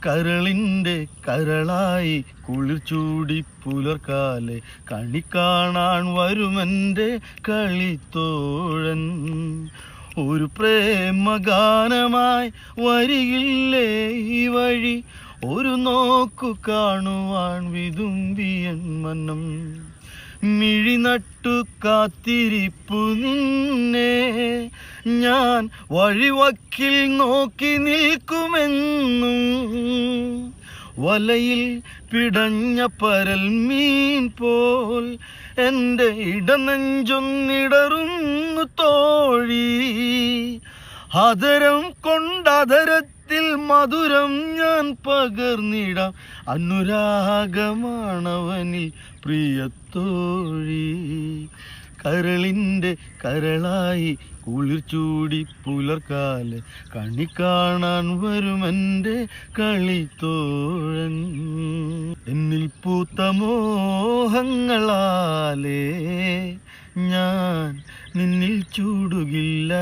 കരളിൻ്റെ കരളായി കുളിർ ചൂടി പുലർക്കാലെ കണി കാണാൻ വരുമെൻ്റെ കളിത്തോഴൻ. ഒരു പ്രേമഗാനമായി വരികില്ലേ ഈ വഴി, ഒരു നോക്കു കാണുവാൻ വിതുമ്പിയൻ മനം. മിഴി നട്ടു കാത്തിരിപ്പു നിന്നെ ഞാൻ, വഴിവക്കിൽ നോക്കി നിൽക്കുമെന്നും. വലയിൽ പിടഞ്ഞ പരൽ മീൻ പോൽ എൻ്റെ ഇടനെഞ്ചൊന്നിടറുന്നു തോഴി. ആദരം കൊണ്ടതരത്തിൽ മധുരം ഞാൻ പകർന്നിടാം, അനുരാഗമാണവനിൽ പ്രിയത്തോഴി. കരളിൻ്റെ കരളായി കുളിർ ചൂടി പുലർക്കാലെ കണി കാണാൻ വരുമെൻ്റെ കളിത്തോഴൻ. എന്നിൽ പൂത്ത മോഹങ്ങളാലേ ഞാൻ നിന്നിൽ ചൂടുകില്ല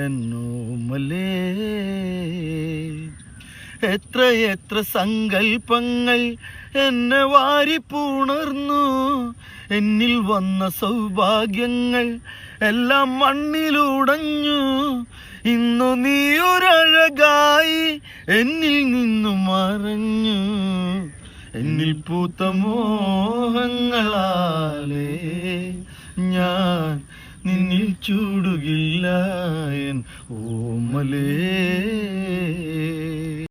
എന്നോമലേ. എത്ര എത്ര സങ്കൽപ്പങ്ങൾ എന്നെ വാരിപ്പുണർന്നു, എന്നിൽ വന്ന സൗഭാഗ്യങ്ങൾ എല്ലാം മണ്ണിലുടഞ്ഞു. ഇന്നു നീയൊരഴകായി എന്നിൽ നിന്നു മറഞ്ഞു. എന്നിൽ പൂത്ത മോഹങ്ങളാലേ ഞാൻ നിന്നിൽ ചൂടുകില്ല എൻ ഓമലേ.